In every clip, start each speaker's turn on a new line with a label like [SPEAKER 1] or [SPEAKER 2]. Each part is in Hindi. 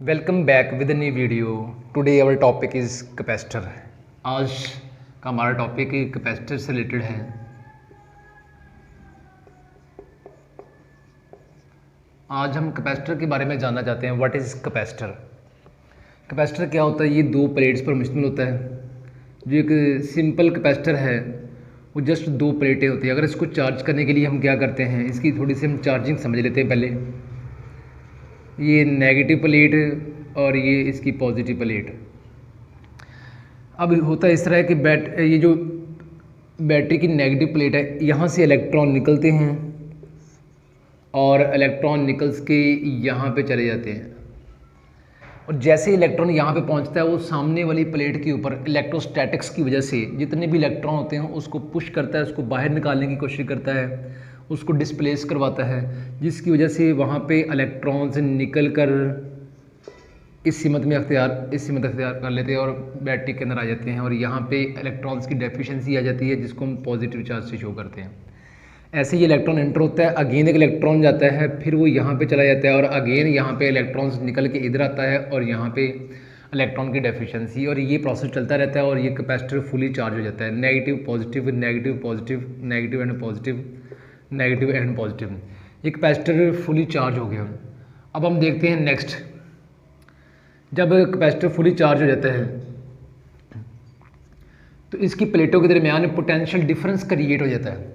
[SPEAKER 1] Welcome back with new video. Today our topic is capacitor. आज का हमारा टॉपिक कैपेसिटर से रिलेटेड है। आज हम कैपेसिटर के बारे में जानना चाहते हैं। What is capacitor? कैपेसिटर क्या होता है? ये दो प्लेट्स पर मुश्तमिल होता है। जो एक सिंपल कैपेसिटर है वो जस्ट दो प्लेटें होती हैं। अगर इसको चार्ज करने के लिए हम क्या करते हैं, इसकी थोड़ी सी हम चार्जिंग समझ लेते हैं पहले। ये नेगेटिव प्लेट और ये इसकी पॉजिटिव प्लेट। अब होता है इस तरह कि ये जो बैटरी की नेगेटिव प्लेट है, यहाँ से इलेक्ट्रॉन निकलते हैं और इलेक्ट्रॉन निकल के यहाँ पे चले जाते हैं। और जैसे इलेक्ट्रॉन यहाँ पे पहुँचता है वो सामने वाली प्लेट के ऊपर इलेक्ट्रोस्टैटिक्स की वजह से जितने भी इलेक्ट्रॉन होते हैं उसको पुश करता है, उसको बाहर निकालने की कोशिश करता है, उसको डिस्प्लेस करवाता है, जिसकी वजह से वहाँ पे इलेक्ट्रॉन्स निकल कर इस सीमत अख्तियार कर लेते हैं और बैटरी के अंदर आ जाते हैं। और यहाँ पे इलेक्ट्रॉन्स की डेफिशिएंसी आ जाती है जिसको हम पॉजिटिव चार्ज से शो करते हैं। ऐसे ही इलेक्ट्रॉन एंटर होता है, अगेन एक इलेक्ट्रॉन जाता है, फिर वो यहाँ पे चला जाता है और अगेन यहाँ पे इलेक्ट्रॉन्स निकल के इधर आता है और यहाँ पे इलेक्ट्रॉन की डेफिशिएंसी, और ये प्रोसेस चलता रहता है और ये कैपेसिटर फुली चार्ज हो जाता है। Negative positive, negative positive, negative and positive, negative and positive. ये कैपेसिटर फुली चार्ज हो गया। अब हम देखते हैं नेक्स्ट। जब कैपेसिटर फुली चार्ज हो जाता है तो इसकी प्लेटों के दरमियान पोटेंशियल डिफरेंस क्रिएट हो जाता है।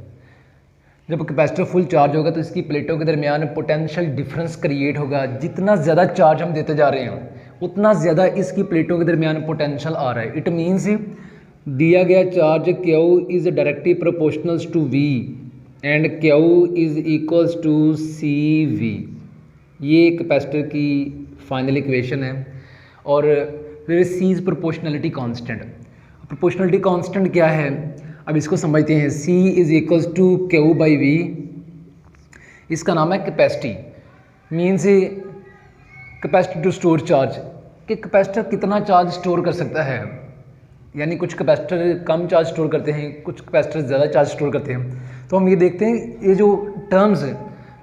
[SPEAKER 1] जब कैपेसिटर फुल चार्ज होगा तो इसकी प्लेटों के दरमियान पोटेंशियल डिफरेंस क्रिएट होगा। जितना ज़्यादा चार्ज हम देते जा रहे हैं उतना ज़्यादा इसकी प्लेटों के दरमियान पोटेंशियल आ रहा है। इट मीन्स दिया गया charge Q is directly proportional to V and Q is equals to CV। ये कैपेसिटर की फाइनल इक्वेशन है। और फिर C is proportionality constant. Proportionality constant क्या है, अब इसको समझते हैं। C is equals to Q by V। इसका नाम है capacity. Means capacity to store charge, कि कैपेसिटर कितना चार्ज स्टोर कर सकता है। यानी कुछ कैपेसिटर कम चार्ज स्टोर करते हैं, कुछ कैपेसिटर ज़्यादा चार्ज स्टोर करते हैं। तो हम ये देखते हैं, ये जो टर्म्स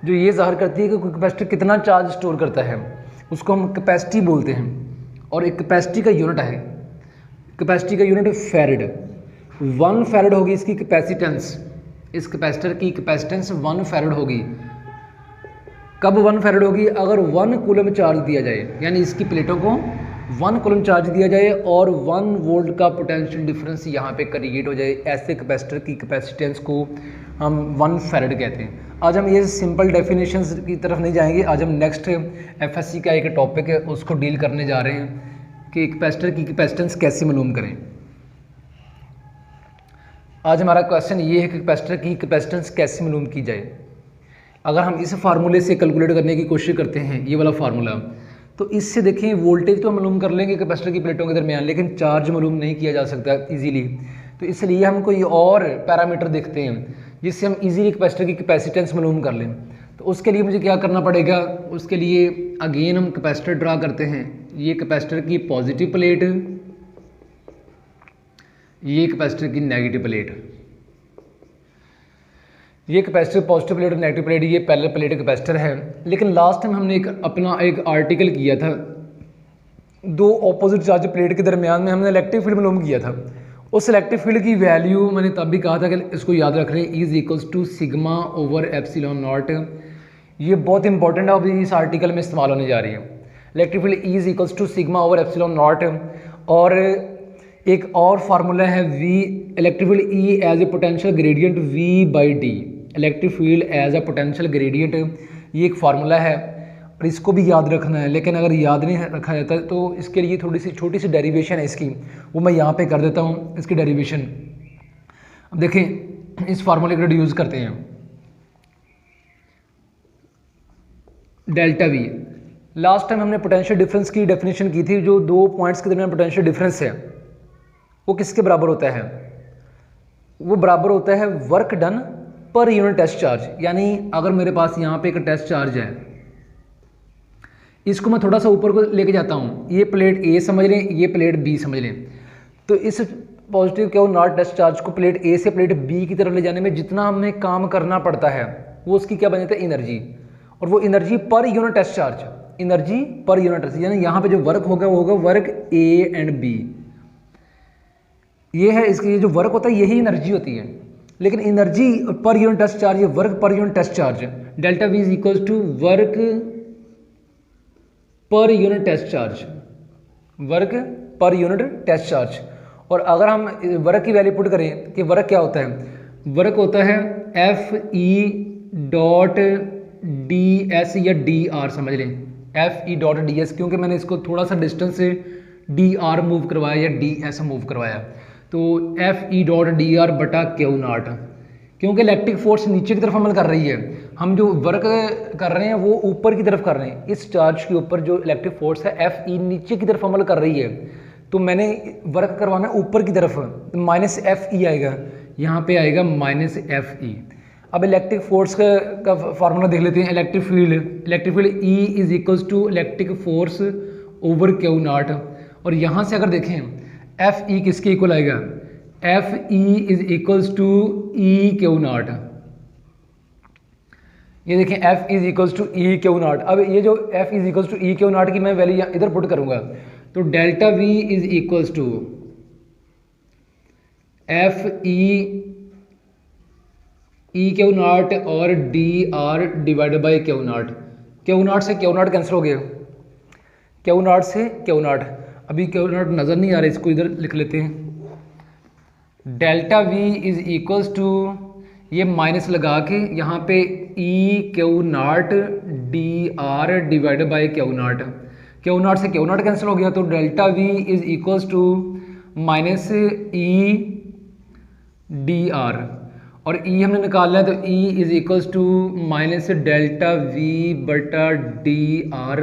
[SPEAKER 1] जो ये ज़ाहिर करती है कि कोई कैपेसिटर कितना चार्ज स्टोर करता है उसको हम कैपेसिटी बोलते हैं। और एक कैपेसिटी का यूनिट है, कैपेसिटी का यूनिट फैरड। 1 फैरड होगी इसकी कैपेसिटेंस। इस कैपेसिटर की कैपेसिटेंस 1 फैरड होगी। कब 1 फैरड होगी? अगर 1 कूलम चार्ज दिया जाए, यानी इसकी प्लेटों को 1 कूलम चार्ज दिया जाए और 1 वोल्ट का पोटेंशियल डिफरेंस यहाँ पे क्रिएट हो जाए। ऐसे कैपेसिटर की कैपेसिटेंस को हम 1 फैरड कहते हैं। आज हम ये सिंपल डेफिनेशंस की तरफ नहीं जाएंगे। आज हम नेक्स्ट FSC का एक टॉपिक है उसको डील करने जा रहे हैं कि कैपेसिटर की कैपेसिटेंस कैसे मालूम करें। आज हमारा क्वेश्चन ये है कि कैपेसिटर की कैपेसिटेंस कैसे मालूम की जाए। अगर हम इस फार्मूले से कैलकुलेट करने की कोशिश करते हैं, ये वाला फार्मूला, तो इससे देखें वोल्टेज तो मालूम कर लेंगे कैपेसिटर की प्लेटों के दरमियान, लेकिन चार्ज मालूम नहीं किया जा सकता इजीली। तो इसलिए हम कोई और पैरामीटर देखते हैं जिससे हम इजीली कैपेसिटर की कैपेसिटेंस मालूम कर लें। तो उसके लिए मुझे क्या करना पड़ेगा? उसके लिए अगेन हम कैपेसिटर ड्रा करते हैं। ये कैपेसिटर की पॉजिटिव प्लेट, ये कैपेसिटर की नेगेटिव प्लेट। ये कैपेसिटर पॉजिटिव प्लेट और नेगेटिव प्लेट, ये पैरेलल प्लेट कैपेसिटर है। लेकिन लास्ट टाइम हमने एक आर्टिकल किया था, दो ऑपोजिट चार्ज प्लेट के दरमियान में हमने इलेक्ट्रिक फील्ड मालूम किया था। उस इलेक्ट्रिक फील्ड की वैल्यू मैंने तब भी कहा था कि इसको याद रख रहे हैं, is equals to sigma over epsilon naught. ये बहुत इंपॉर्टेंट है, अभी इस आर्टिकल में इस्तेमाल होने जा रही है। Electric field is equals to sigma over epsilon naught. और एक और फार्मूला है V electric field E as a potential gradient V by D. Electric field as a potential gradient, ये एक फार्मूला है और इसको भी याद रखना है। लेकिन अगर याद नहीं रखा जाता तो इसके लिए थोड़ी सी छोटी सी डेरिवेशन है इसकी, वो मैं यहाँ पे कर देता हूँ इसकी डेरिवेशन। अब देखें, इस फार्मूले को रिड्यूस करते हैं। डेल्टा V, लास्ट टाइम हमने पोटेंशियल डिफरेंस की डेफिनेशन की थी। जो दो पॉइंट्स के दरमियान पोटेंशियल डिफरेंस है वो किसके बराबर होता है? वो बराबर होता है work done per unit test charge. यानी अगर मेरे पास यहाँ पे एक टेस्ट चार्ज है, इसको मैं थोड़ा सा ऊपर को लेके जाता हूँ, ये प्लेट A समझ लें, ये प्लेट B समझ लें, तो इस पॉजिटिव क्या नॉट टेस्ट चार्ज को प्लेट A से प्लेट B की तरफ ले जाने में जितना हमें काम करना पड़ता है वो उसकी क्या बन जाता है? एनर्जी। और वो energy per unit test charge, energy per unit, यानी यहाँ पे जो वर्क होगा वो होगा वर्क ए एंड बी। ये है इसकी, ये जो वर्क होता है यही एनर्जी होती है, लेकिन energy per unit test charge, ये work per unit test charge, delta V is equal to work per unit test charge, work per unit test charge. और अगर हम वर्क की वैल्यू पुट करें कि वर्क क्या होता है, वर्क होता है F E dot D S या डी आर, समझ लें F E dot D S, क्योंकि मैंने इसको थोड़ा सा डिस्टेंस से डी आर मूव करवाया या डी एस मूव करवाया, तो F E dot D R बटा क्यू नॉट, क्योंकि इलेक्ट्रिक फोर्स नीचे की तरफ अमल कर रही है, हम जो वर्क कर रहे हैं वो ऊपर की तरफ कर रहे हैं। इस चार्ज के ऊपर जो इलेक्ट्रिक फोर्स है एफ ई नीचे की तरफ अमल कर रही है, तो मैंने वर्क करवाना ऊपर की तरफ, माइनस एफ ई आएगा, यहाँ पे आएगा माइनस एफ ई। अब इलेक्ट्रिक फोर्स का फार्मूला देख लेते हैं। Electric field E is equals to electric force over Q naught, और यहाँ से अगर देखें एफ ई किसके इक्वल आएगा, F E is equals to E Q naught. ये देखें F is equals to E Q naught. अब ये जो F is equals to E Q naught की मैं वैल्यू इधर पुट करूंगा, तो delta V is equals to F E Q naught और D R divided by Q naught. Q naught से क्यू नॉट कैंसिल हो गया, क्यू नॉट से क्यू नॉट, अभी क्यू नॉट नज़र नहीं आ रहा, इसको इधर लिख लेते हैं। Delta V is equals to, ये माइनस लगा के यहाँ पे E Q naught D R divided by Q naught, Q naught से क्यू नॉट कैंसिल हो गया, तो delta V is equals to minus E D R, और ई हमने निकालना है, तो E is equals to minus delta V बटा डी आर,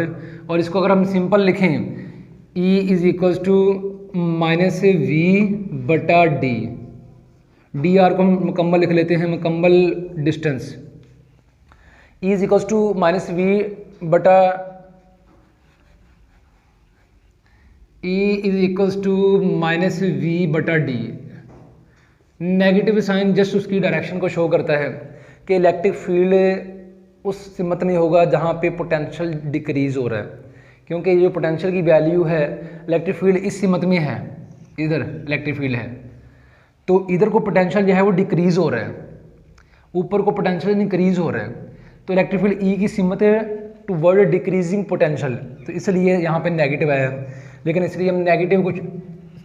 [SPEAKER 1] और इसको अगर हम सिंपल लिखें ई is equals to minus V बटा डी, डी आर को हम मुकम्मल लिख लेते हैं, मुकम्मल distance. E is equals to minus V बटा, E is equals to minus V बटा डी। नेगेटिव साइन जस्ट उसकी डायरेक्शन को शो करता है कि इलेक्ट्रिक फील्ड उस सिमत में होगा जहाँ पे पोटेंशियल डिक्रीज हो रहा है, क्योंकि ये जो पोटेंशियल की वैल्यू है इलेक्ट्रिक फील्ड इस सिमत में है, इधर इलेक्ट्रिक फील्ड है, तो इधर को पोटेंशियल जो है वो डिक्रीज हो रहा है, ऊपर को पोटेंशियल इंक्रीज हो रहा है, तो इलेक्ट्रिक फील्ड ई की सिमत है टुवर्ड डिक्रीजिंग पोटेंशियल, तो इसलिए यहाँ पे नेगेटिव आया है। लेकिन इसलिए हम नेगेटिव को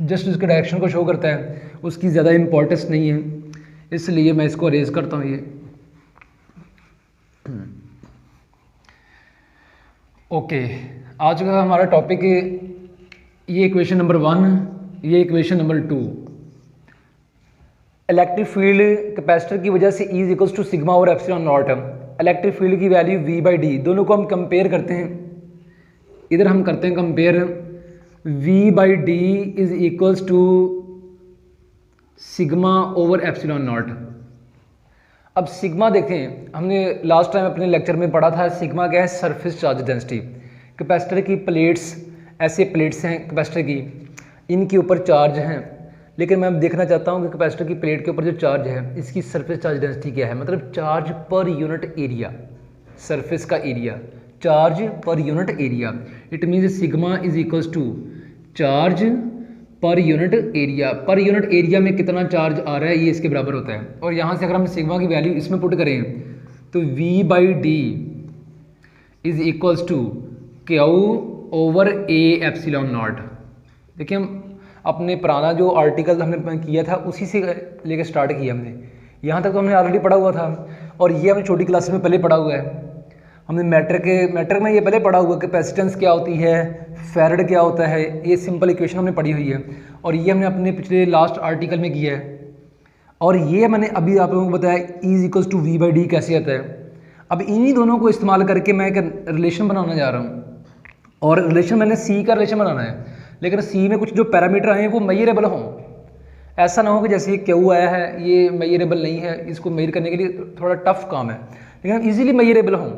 [SPEAKER 1] जस्ट उसके डायरेक्शन को शो करता है, उसकी ज़्यादा इंपॉर्टेंस नहीं है, इसलिए मैं इसको अरेज करता हूँ। ये ओके, आज का हमारा टॉपिक है ये इक्वेशन नंबर 1, ये equation number 2। Electric field capacitor की वजह से E is equals to sigma और एप्सिलॉन नॉट। इलेक्ट्रिक फील्ड की वैल्यू V बाई डी, दोनों को हम कंपेयर करते हैं, इधर हम करते हैं compare, V by D is equals to sigma over epsilon naught. अब सिग्मा देखें, हमने लास्ट टाइम अपने लेक्चर में पढ़ा था, सिग्मा क्या है, सरफेस चार्ज डेंसिटी। कैपेसिटर की प्लेट्स, ऐसे प्लेट्स हैं कैपेसिटर की, इनके ऊपर चार्ज हैं, लेकिन मैं देखना चाहता हूँ कि कैपेसिटर की प्लेट के ऊपर जो चार्ज है इसकी सरफेस चार्ज डेंसिटी क्या है, मतलब charge per unit area, surface का area, charge per unit area. It means sigma is equals to charge per unit area, per unit area में कितना चार्ज आ रहा है ये इसके बराबर होता है। और यहाँ से अगर हम सिग्मा की वैल्यू इसमें पुट करें तो V by D is equals to Q over A epsilon naught. देखिए हम अपने पुराना जो आर्टिकल हमने किया था उसी से लेकर स्टार्ट किया हमने, यहाँ तक तो हमने ऑलरेडी पढ़ा हुआ था, और ये हमने छोटी क्लास में पहले पढ़ा हुआ है। हमने मैटर में ये पहले पढ़ा हुआ कैपेसिटेंस क्या होती है, फैराड क्या होता है, ये सिंपल इक्वेशन हमने पढ़ी हुई है, और ये हमने अपने पिछले लास्ट आर्टिकल में किया है। और ये मैंने अभी आप लोगों को बताया E is equals to V by D कैसे आता है। अब इन्हीं दोनों को इस्तेमाल करके मैं एक रिलेशन बनाना जा रहा हूँ, और रिलेशन मैंने C का रिलेशन बनाना है, लेकिन C में कुछ जो पैरामीटर आए हैं वो मेजरेबल हों। ऐसा ना हो कि जैसे Q आया है ये मेजरेबल नहीं है, इसको मेजर करने के लिए थोड़ा टफ काम है, लेकिन ईजिली मेजरेबल हों।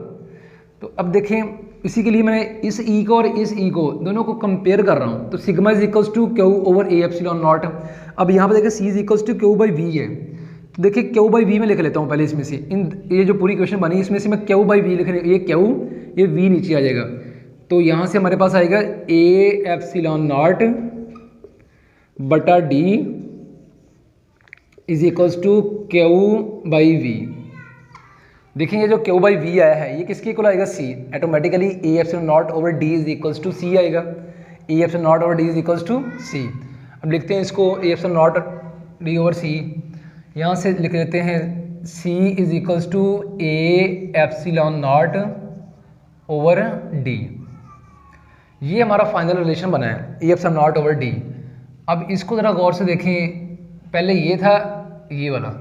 [SPEAKER 1] तो अब देखें, इसी के लिए मैंने इस E को और इस E को दोनों को कंपेयर कर रहा हूँ। तो sigma is equals to Q over A epsilon naught. अब यहाँ पे देखिए C is equals to Q by V है, तो देखिए क्यू बाई वी में लिख लेता हूँ पहले इसमें से, ये जो पूरी क्वेश्चन बनी इसमें से मैं क्यू बाई वी लिख रहा हूँ, ये क्यू, ये वी नीचे आ जाएगा, तो यहाँ से हमारे पास आएगा ए एप्सिलॉन नॉट बटा D is equals to Q by V. देखिए ये जो क्यू बाई वी आया है ये किसके इक्वल आएगा, C. Automatically A epsilon naught over D is equals to C आएगा। A epsilon naught over D is equals to C. अब लिखते हैं इसको A epsilon naught D over C, यहाँ से लिख लेते हैं C is equals to A epsilon naught over D. ये हमारा फाइनल रिलेशन बना है A epsilon naught over D. अब इसको ज़रा गौर से देखें, पहले ये था ये वाला,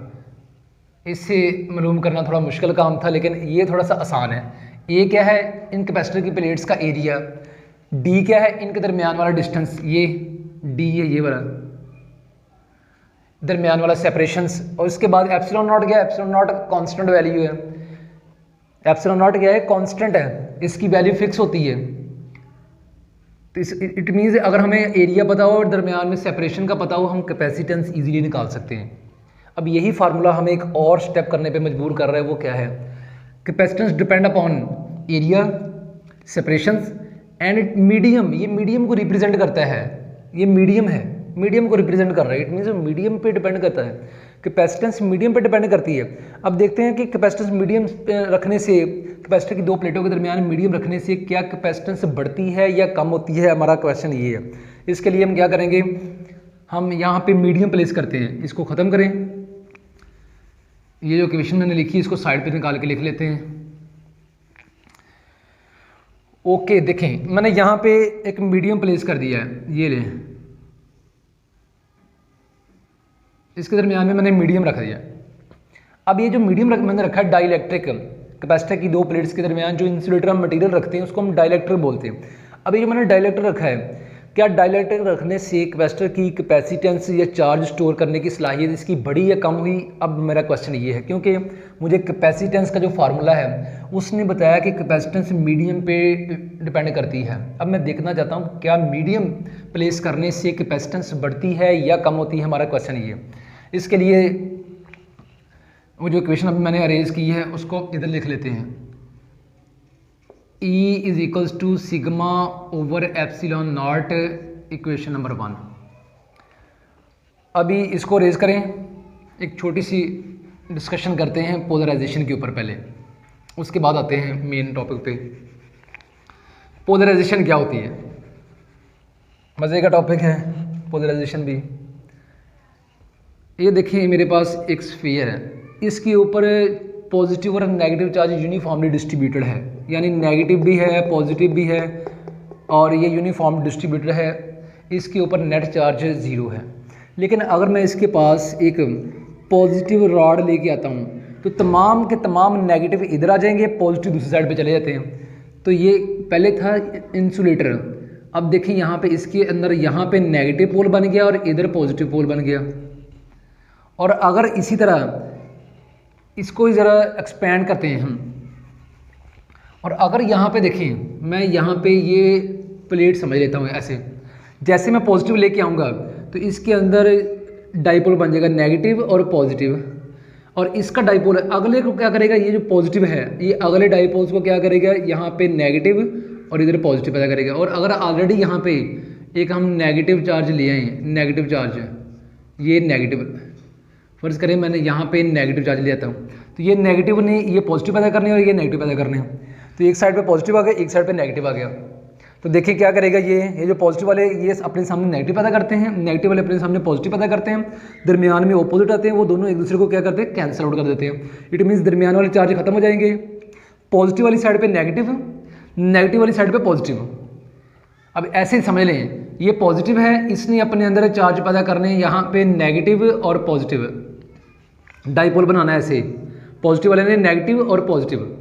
[SPEAKER 1] इससे मालूम करना थोड़ा मुश्किल काम था, लेकिन ये थोड़ा सा आसान है। ए क्या है, इन कैपेसिटर की प्लेट्स का एरिया। डी क्या है, इनके दरमियान वाला डिस्टेंस, ये डी है, ये वाला दरमियान वाला सेपरेशंस। और इसके बाद एप्सिलॉन नॉट क्या है, एप्सिलॉन नॉट कांस्टेंट वैल्यू है। एप्सिलॉन नॉट क्या है, कांस्टेंट है, इसकी वैल्यू फिक्स होती है। तो इट मीन्स अगर हमें एरिया पता हो और दरमियान में सेपरेशन का पता हो, हम कैपेसिटेंस इजीली निकाल सकते हैं। अब यही फार्मूला हमें एक और स्टेप करने पे मजबूर कर रहा है, वो क्या है, capacitance depend upon area, separations and medium. ये मीडियम को रिप्रेजेंट करता है, ये मीडियम है, मीडियम को रिप्रेजेंट कर रहा है। इट मीन्स मीडियम पे डिपेंड करता है, कैपेसिटेंस मीडियम पे डिपेंड करती है। अब देखते हैं कि कैपेसिटेंस मीडियम रखने से, कैपेसिटर की दो प्लेटों के दरमियान मीडियम रखने से क्या कैपेसिटेंस बढ़ती है या कम होती है। हमारा क्वेश्चन ये है। इसके लिए हम क्या करेंगे, हम यहाँ पे मीडियम प्लेस करते हैं। इसको ख़त्म करें, ये जो इक्वेशन मैंने लिखी इसको साइड पे निकाल के लिख लेते हैं। ओके, देखें मैंने यहाँ पे एक मीडियम प्लेस कर दिया है, ये लें, इसके दरमियान में मैंने मीडियम रख दिया। अब ये जो मीडियम मैंने रखा है डाइलेक्ट्रिक, कैपेसिटर की दो प्लेट्स के दरमियान जो इंसुलेटर हम मटेरियल रखते हैं उसको हम डाइलेक्ट्रिक बोलते हैं। अब ये जो मैंने डाइलेक्ट्रिक रखा है, क्या डाइलेक्ट्रिक रखने से कैपेसिटर की कैपेसिटेंस या चार्ज स्टोर करने की सलाहियत इसकी बढ़ी या कम हुई। अब मेरा क्वेश्चन ये है, क्योंकि मुझे कैपेसिटेंस का जो फार्मूला है उसने बताया कि कैपेसिटेंस मीडियम पे डिपेंड करती है। अब मैं देखना चाहता हूँ क्या मीडियम प्लेस करने से कैपेसिटेंस बढ़ती है या कम होती है। हमारा क्वेश्चन ये, इसके लिए वो जो इक्वेशन अभी मैंने अरेंज की है उसको इधर लिख लेते हैं। E is equals to sigma over epsilon naught, equation number 1। अभी इसको रेज करें, एक छोटी सी डिस्कशन करते हैं पोलराइजेशन के ऊपर पहले, उसके बाद आते हैं मेन टॉपिक पे। पोलराइजेशन क्या होती है, मज़े का टॉपिक है पोलराइजेशन भी। ये देखिए मेरे पास एक स्फीयर है, इसके ऊपर पॉजिटिव और नेगेटिव चार्ज यूनिफॉर्मली डिस्ट्रीब्यूटेड है, यानी नेगेटिव भी है पॉजिटिव भी है और ये यूनिफॉर्म डिस्ट्रीब्यूटेड है। इसके ऊपर नेट चार्ज 0 है। लेकिन अगर मैं इसके पास एक पॉजिटिव रॉड लेके आता हूँ तो तमाम के तमाम नेगेटिव इधर आ जाएंगे, पॉजिटिव दूसरी साइड पे चले जाते हैं। तो ये पहले था इंसुलेटर। अब देखिए यहाँ पे इसके अंदर यहाँ पे नेगेटिव पोल बन गया और इधर पॉजिटिव पोल बन गया। और अगर इसी तरह इसको ज़रा एक्सपेंड करते हैं हम, और अगर यहाँ पे देखें, मैं यहाँ पे ये प्लेट समझ लेता हूँ ऐसे, जैसे मैं पॉजिटिव लेके आऊँगा तो इसके अंदर डाइपोल बन जाएगा नेगेटिव और पॉजिटिव, और इसका डाइपोल अगले को क्या करेगा, ये जो पॉजिटिव है ये अगले डाइपोल्स को क्या करेगा, यहाँ पे नेगेटिव और इधर पॉजिटिव पैदा करेगा। और अगर ऑलरेडी यहाँ पे एक हम नेगेटिव चार्ज ले आए, नेगेटिव चार्ज, ये नेगेटिव, फर्ज करें मैंने यहाँ पे नेगेटिव चार्ज ले आता हूँ, तो ये नेगेटिव ने ये पॉजिटिव पैदा करने और ये नेगेटिव पैदा करने हैं। तो एक साइड पे पॉजिटिव आ गया, एक साइड पे नेगेटिव आ गया। तो देखिए क्या करेगा, ये जो पॉजिटिव वाले ये अपने सामने नेगेटिव पैदा करते हैं, नेगेटिव वाले अपने सामने पॉजिटिव पैदा करते हैं, दरमियान में ऑपोजिट आते हैं, वो दोनों एक दूसरे को क्या करते हैं, कैंसिल आउट कर देते हैं। इट मीन्स दरमियान वाले चार्ज खत्म हो जाएंगे, पॉजिटिव वाली साइड पर नेगेटिव, नेगेटिव वाली साइड पर पॉजिटिव। अब ऐसे ही समझ लें, ये पॉजिटिव है, इसने अपने अंदर चार्ज पैदा करने यहाँ पे नेगेटिव और पॉजिटिव डाइपोल बनाना है। ऐसे पॉजिटिव वाले ने नेगेटिव और पॉजिटिव,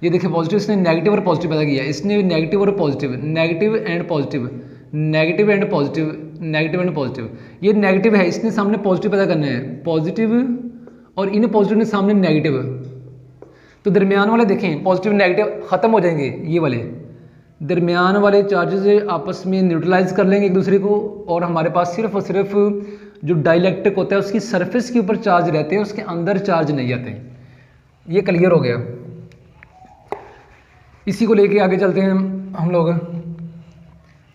[SPEAKER 1] ये देखिए पॉजिटिव इसने नेगेटिव और पॉजिटिव पैदा किया, इसने नेगेटिव और positive, negative and positive, negative and positive, negative and positive. ये नेगेटिव है, इसने सामने पॉजिटिव पैदा करना है, पॉजिटिव, और इन पॉजिटिव ने सामने नेगेटिव। तो दरमियान वाले देखें पॉजिटिव नेगेटिव ख़त्म हो जाएंगे, ये वाले दरमियान वाले चार्जेस आपस में न्यूट्रलाइज कर लेंगे एक दूसरे को, और हमारे पास सिर्फ और सिर्फ जो डाइलेक्ट्रिक होता है उसकी सरफेस के ऊपर चार्ज रहते हैं, उसके अंदर चार्ज नहीं आते हैं। ये क्लियर हो गया। इसी को लेके आगे चलते हैं हम लोग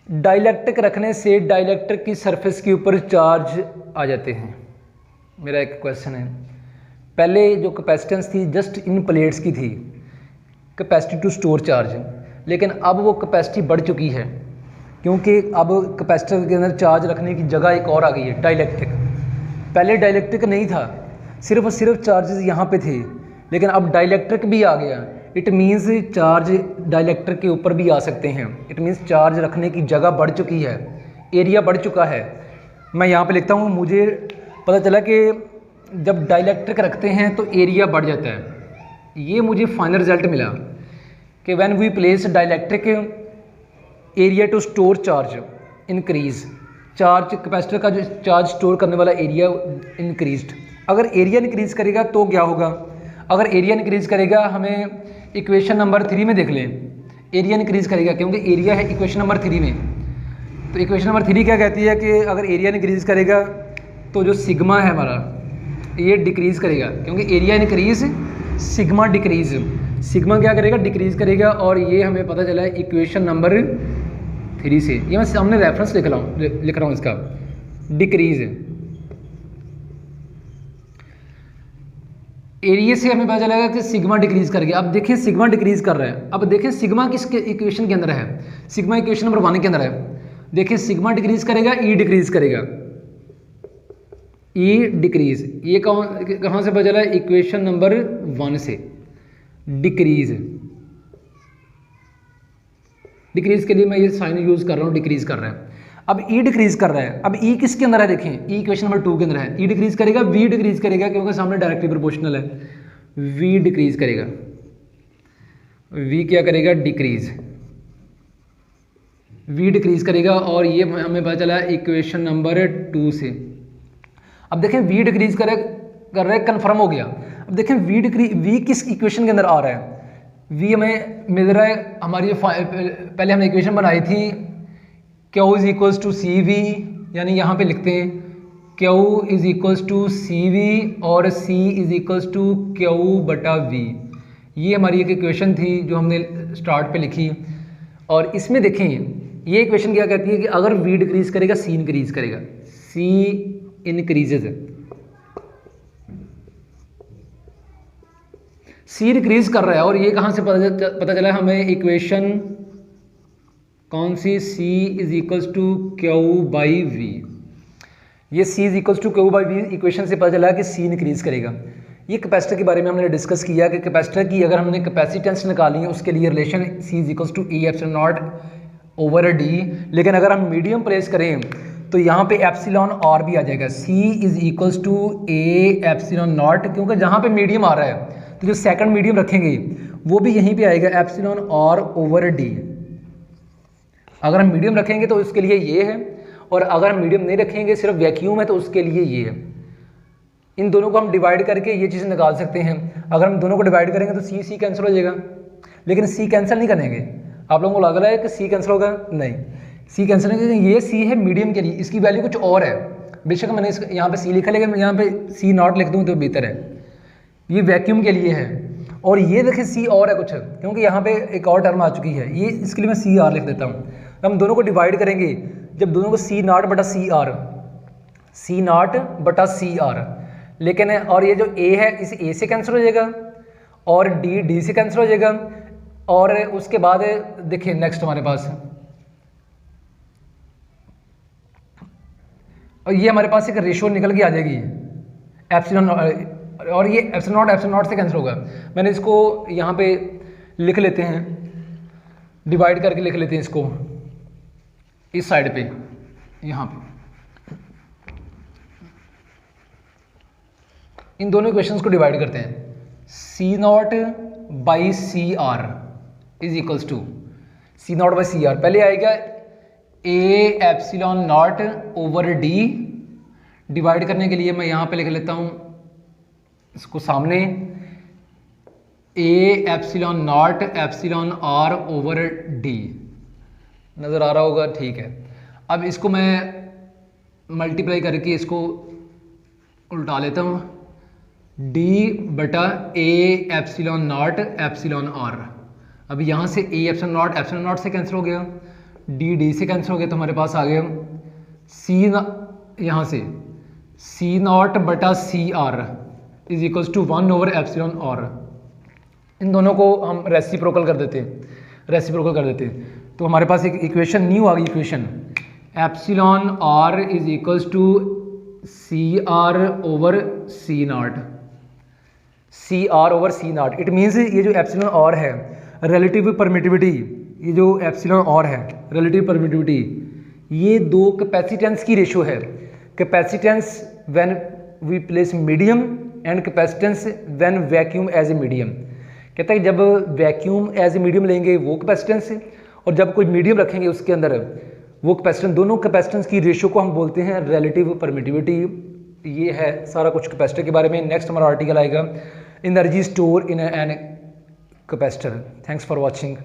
[SPEAKER 1] डाइलेक्ट्रिक रखने से डाइलेक्ट्रिक की सरफेस के ऊपर चार्ज आ जाते हैं। मेरा एक क्वेश्चन है, पहले जो कैपेसिटेंस थी जस्ट इन प्लेट्स की थी, कैपेसिटी टू स्टोर चार्ज, लेकिन अब वो कैपेसिटी बढ़ चुकी है क्योंकि अब कैपेसिटर के अंदर चार्ज रखने की जगह एक और आ गई है, डाइलेक्ट्रिक। पहले डाइलेक्ट्रिक नहीं था, सिर्फ और सिर्फ चार्जेस यहाँ पे थे, लेकिन अब डाइलेक्ट्रिक भी आ गया। इट मीन्स चार्ज डाइलेक्ट्रिक के ऊपर भी आ सकते हैं। इट मीन्स चार्ज रखने की जगह बढ़ चुकी है, एरिया बढ़ चुका है। मैं यहाँ पे लिखता हूँ, मुझे पता चला कि जब डाइलेक्ट्रिक रखते हैं तो एरिया बढ़ जाता है। ये मुझे फाइनल रिजल्ट मिला कि when we place dielectric area to store charge increase, charge capacitor का जो चार्ज स्टोर करने वाला एरिया इंक्रीज्ड। अगर एरिया इंक्रीज करेगा तो क्या होगा, अगर एरिया इंक्रीज करेगा, हमें इक्वेशन नंबर 3 में देख लें, एरिया इंक्रीज करेगा क्योंकि एरिया है इक्वेशन नंबर 3 में। तो इक्वेशन नंबर 3 क्या कहती है कि अगर एरिया इंक्रीज करेगा तो जो सिग्मा है हमारा ये डिक्रीज़ करेगा, क्योंकि area increase sigma decrease. Sigma क्या करेगा, डिक्रीज़ करेगा। और ये हमें पता चला है इक्वेशन नंबर 3 से। ये मैं सामने रेफरेंस लिख रहा हूँ इसका, डिक्रीज। एरिया से हमें पता चलेगा कि सिग्मा डिक्रीज कर गया। अब देखिए सिग्मा डिक्रीज कर रहा है। अब देखिए सिग्मा किसके इक्वेशन के अंदर है, सिग्मा इक्वेशन नंबर 1 के अंदर है। देखिए सिग्मा डिक्रीज करेगा, ई डिक्रीज करेगा, ई डिक्रीज। ये कहाँ से पता चला, इक्वेशन नंबर 1 से। डिक्रीज, डिक्रीज के लिए मैं ये साइन यूज कर रहा हूँ, डिक्रीज कर रहा है। अब ई डिक्रीज कर रहा है। अब ई किसके अंदर है, देखें ई इक्वेशन नंबर 2 के अंदर है। ई डिक्रीज करेगा, वी डिक्रीज करेगा क्योंकि सामने डायरेक्टली प्रोपोर्शनल है। वी डिक्रीज करेगा, वी क्या करेगा, डिक्रीज, वी डिक्रीज करेगा। और ये हमें पता चला इक्वेशन नंबर 2 से। अब देखें वी डिक्रीज कर रहा है, कन्फर्म हो गया। अब देखें वी किस इक्वेशन के अंदर आ रहा है, वी हमें मिल रहा है हमारी पहले हमने इक्वेशन बनाई थी Q is equals to C V, यानी यहाँ पे लिखते हैं Q is equals to C V और C is equals to Q बटा V। ये हमारी एक इक्वेशन थी जो हमने स्टार्ट पे लिखी। और इसमें देखें ये इक्वेशन क्या कहती है कि अगर V डिक्रीज करेगा C इंक्रीज करेगा, C इंक्रीजेज, C डिक्रीज कर रहा है। और ये कहाँ से पता चला हमें, इक्वेशन कौन सी, C is equals to Q by V. ये C is equals to Q by V equation से पता चला कि C इंक्रीज करेगा। ये कैपेसिटर के बारे में हमने डिस्कस किया कि कैपेसिटर की अगर हमने कैपेसिटेंस निकाली है उसके लिए relation C is equals to E epsilon naught over D। लेकिन अगर हम मीडियम प्लेस करें तो यहाँ पे एप्सिलॉन R भी आ जाएगा, C is equals to A epsilon naught, क्योंकि जहाँ पे मीडियम आ रहा है तो जो सेकंड मीडियम रखेंगे वो भी यहीं पे आएगा, एप्सिलॉन R ओवर D। अगर हम मीडियम रखेंगे तो उसके लिए ये है, और अगर हम मीडियम नहीं रखेंगे सिर्फ वैक्यूम है तो उसके लिए ये है। इन दोनों को हम डिवाइड करके ये चीज़ निकाल सकते हैं। अगर हम दोनों को डिवाइड करेंगे तो C कैंसिल हो जाएगा, लेकिन C कैंसिल नहीं करेंगे। आप लोगों को लग रहा है कि C कैंसिल होगा, नहीं, C कैंसिल नहीं करेंगे। ये C है मीडियम के लिए, इसकी वैल्यू कुछ और है। बेशक मैंने यहाँ पे C लिखा, लेकिन मैं यहाँ पे C नॉट लिख दूँ तो बेहतर है। ये वैक्यूम के लिए है। और ये देखिए C और है कुछ, क्योंकि यहाँ पे एक और टर्म आ चुकी है, ये इसके लिए मैं C R लिख देता हूँ। हम दोनों को डिवाइड करेंगे, जब दोनों को C नॉट बटा C R, C नॉट बटा C R, लेकिन और ये जो A है इस A से कैंसिल हो जाएगा और D से कैंसिल हो जाएगा। और उसके बाद देखिए नेक्स्ट हमारे पास, और ये हमारे पास एक रेशियो निकल के आ जाएगी एप्सिलॉन, और ये एप्सिलॉन नॉट से कैंसिल होगा। मैंने इसको यहाँ पे लिख लेते हैं, डिवाइड करके लिख लेते हैं इसको इस साइड पे, यहाँ पे इन दोनों इक्वेशंस को डिवाइड करते हैं। C naught by C R is equals to C naught by C R, पहले आएगा A epsilon naught over D। Divide करने के लिए मैं यहाँ पे लिख लेता हूँ इसको सामने, A epsilon not epsilon R over D। नज़र आ रहा होगा, ठीक है। अब इसको मैं मल्टीप्लाई करके इसको उल्टा लेता हूँ, D बटा A epsilon not epsilon R। अब यहाँ से ए एप्सिलॉन नॉट से कैंसिल हो गया, डी से कैंसिल हो गया, तो हमारे पास आ गया सी, यहाँ से सी नॉट बटा C R is equals to 1 over epsilon R. इन दोनों को हम रेसिप्रोकल कर देते हैं, तो हमारे पास एक इक्वेशन न्यू आ गई, equation epsilon R is equals to C R over C naught, C R over C naught. It means ये जो एप्सिलॉन आर है रिलेटिव परमिटिविटी, ये जो एप्सिलॉन आर है रिलेटिव परमिटिविटी, ये दो कैपेसिटेंस की रेशो है। Capacitance when we place medium and capacitance when vacuum as a medium. कहता है जब वैक्यूम एज ए मीडियम लेंगे वो कैपेसिटेंस है, और जब कोई मीडियम रखेंगे उसके अंदर वो कैपेसिटेंस, दोनों कैपेसिटेंस की रेशो को हम बोलते हैं रिलेटिव परमिटिविटी। ये है सारा कुछ कैपेसिटर के बारे में। नेक्स्ट हमारा आर्टिकल आएगा energy store in an capacitor. Thanks for watching.